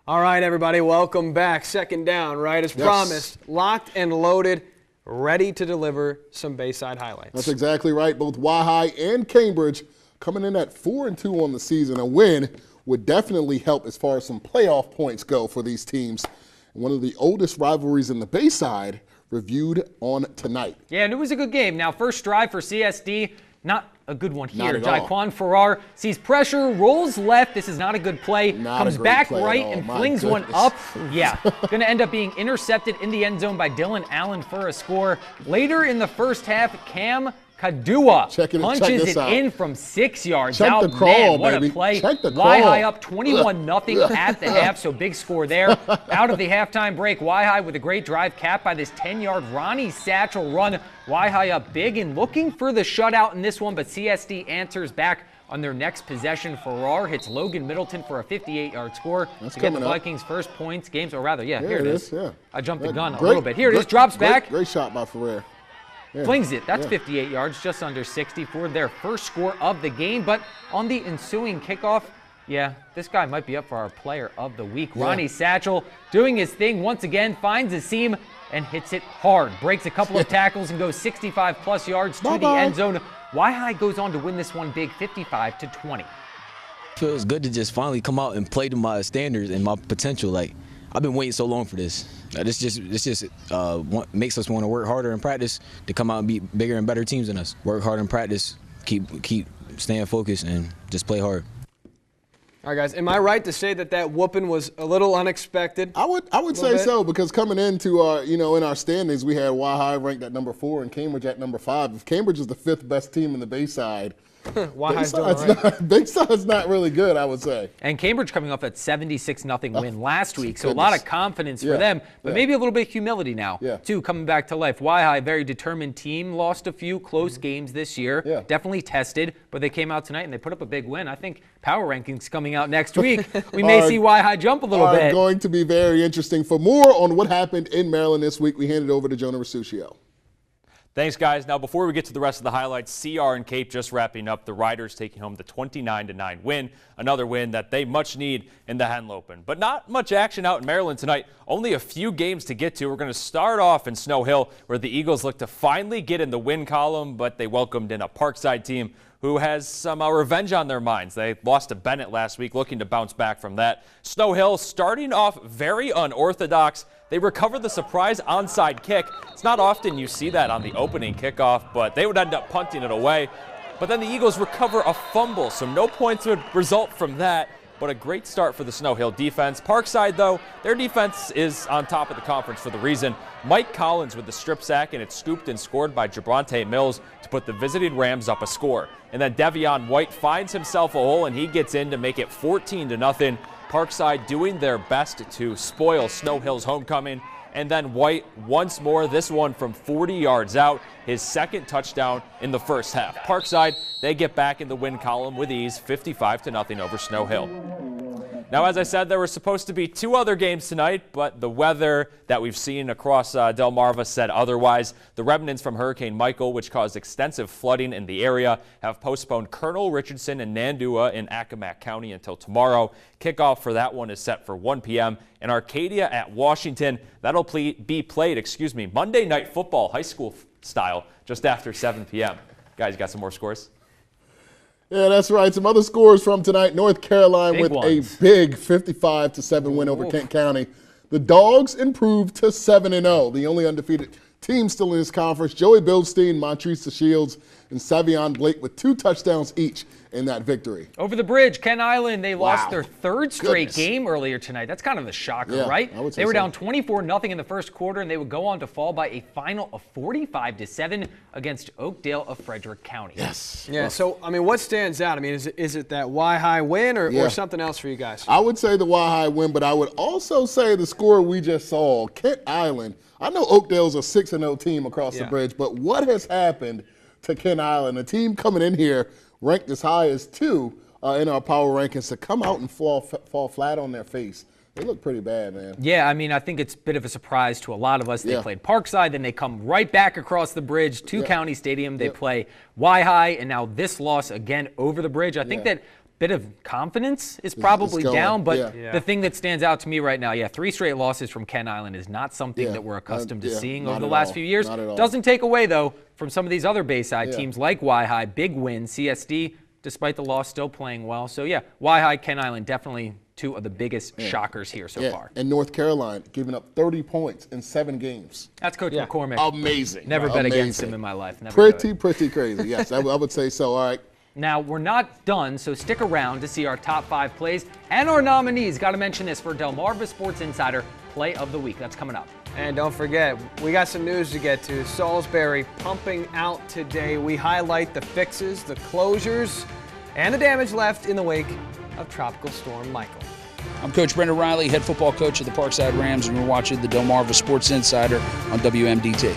All right, everybody, welcome back. Second down, right? As promised, locked and loaded, ready to deliver some Bayside highlights. That's exactly right. Both Y-High and Cambridge coming in at 4-2 on the season. A win would definitely help as far as some playoff points go for these teams. One of the oldest rivalries in the Bayside reviewed on tonight. Yeah, and it was a good game. Now, first drive for CSD, not a good one here. Jaquan Farrar sees pressure, rolls left. This is not a good play. Comes back right and flings one up. Yeah, going to end up being intercepted in the end zone by Dylan Allen for a score. Later in the first half, Cam Kadua punches it in from 6 yards out. The crawl, what baby. a play. Y High up 21-0 at the half, so big score there. Out of the halftime break, Y High with a great drive capped by this 10-yard Ronnie Satchel run. Y High up big and looking for the shutout in this one, but CSD answers back on their next possession. Farrar hits Logan Middleton for a 58-yard score to get the Vikings' first points. Here it is. Yeah. I jumped the gun a little bit. Here it is, drops back. Great shot by Farrar. Yeah. Flings it. That's 58 yards, just under 60 for their first score of the game. But on the ensuing kickoff, this guy might be up for our player of the week. Ronnie Satchel doing his thing once again, finds a seam and hits it hard. Breaks a couple of tackles and goes 65-plus yards to the end zone. Y-High goes on to win this one big, 55-20. Feels good to just finally come out and play to my standards and my potential. Like, I've been waiting so long for this. This just makes us want to work harder in practice to come out and beat bigger and better teams than us. Work hard in practice, keep staying focused, and just play hard. All right, guys, am I right to say that whooping was a little unexpected? I would say so, because coming into in our standings, we had Y-High ranked at number 4 and Cambridge at number 5. If Cambridge is the 5th best team in the Bayside, Bayside's not really good, I would say. And Cambridge coming off that 76-0 win last week, so a lot of confidence for them, but maybe a little bit of humility now, too, coming back to life. Y-High, very determined team, lost a few close games this year, definitely tested, but they came out tonight and they put up a big win. I think power rankings coming out next week, we may see Y-High jump a little bit. Going to be very interesting. For more on what happened in Maryland this week, we hand it over to Jonah Rasuccio. Thanks, guys. Now, before we get to the rest of the highlights, CR and Cape just wrapping up. The Riders taking home the 29-9 win, another win that they much need in the Henlopen. But not much action out in Maryland tonight. Only a few games to get to. We're going to start off in Snow Hill, where the Eagles look to finally get in the win column, but they welcomed in a Parkside team who has some revenge on their minds. They lost to Bennett last week, looking to bounce back from that. Snow Hill starting off very unorthodox. They recover the surprise onside kick. It's not often you see that on the opening kickoff, but they would end up punting it away. But then the Eagles recover a fumble, so no points would result from that. But a great start for the Snow Hill defense. Parkside, though, their defense is on top of the conference for the reason. Mike Collins with the strip sack, and it's scooped and scored by Jabrante Mills to put the visiting Rams up a score. And then Devion White finds himself a hole, and he gets in to make it 14-0. Parkside doing their best to spoil Snow Hill's homecoming. And then White once more, this one from 40 yards out, his second touchdown in the first half. Parkside, they get back in the win column with ease, 55-0 over Snow Hill. Now, as I said, there were supposed to be 2 other games tonight, but the weather that we've seen across Delmarva said otherwise. The remnants from Hurricane Michael, which caused extensive flooding in the area, have postponed Colonel Richardson and Nandua in Accomack County until tomorrow. Kickoff for that one is set for 1 p.m. in Arcadia at Washington. That'll be played, Monday Night Football, high school style, just after 7 p.m. Guys, you got some more scores? Yeah, that's right. Some other scores from tonight. North Carolina with a big 55-7 win over Kent County. The Dogs improved to 7-0, the only undefeated team still in this conference. Joey Bildstein, Montrese Shields, and Savion Blake with 2 touchdowns each in that victory. Over the bridge, Kent Island, they lost their 3rd straight game earlier tonight. That's kind of a shocker, right? They were down 24-0 in the first quarter, and they would go on to fall by a final of 45-7 against Oakdale of Frederick County. Yes. Yeah, so, what stands out? Is it that Y-High win or something else for you guys? I would say the Y-High win, but I would also say the score we just saw, Kent Island. I know Oakdale's a 6-0 team across the bridge, but what has happened to Kent Island, a team coming in here ranked as high as 2 in our power rankings, to come out and fall flat on their face? They look pretty bad, man. Yeah, I think it's a bit of a surprise to a lot of us. They played Parkside, then they come right back across the bridge to County Stadium. They play Y-High, and now this loss again over the bridge. I think that bit of confidence is probably going, down, but yeah. the thing that stands out to me right now, 3 straight losses from Ken Island is not something that we're accustomed to seeing over the last few years. Doesn't take away, though, from some of these other Bayside teams like Y-High, big win, CSD, despite the loss, still playing well. So, Y-High, Ken Island, definitely 2 of the biggest shockers here so far. And North Carolina giving up 30 points in 7 games. That's Coach McCormick. Amazing. Never bet against him in my life. Never pretty crazy. Yes, I would say so. All right. Now, we're not done, so stick around to see our top 5 plays and our nominees. Got to mention this for Delmarva Sports Insider Play of the Week. That's coming up. And don't forget, we got some news to get to. Salisbury pumping out today. We highlight the fixes, the closures, and the damage left in the wake of Tropical Storm Michael. I'm Coach Brendan Riley, head football coach of the Parkside Rams, and we're watching the Delmarva Sports Insider on WMDT.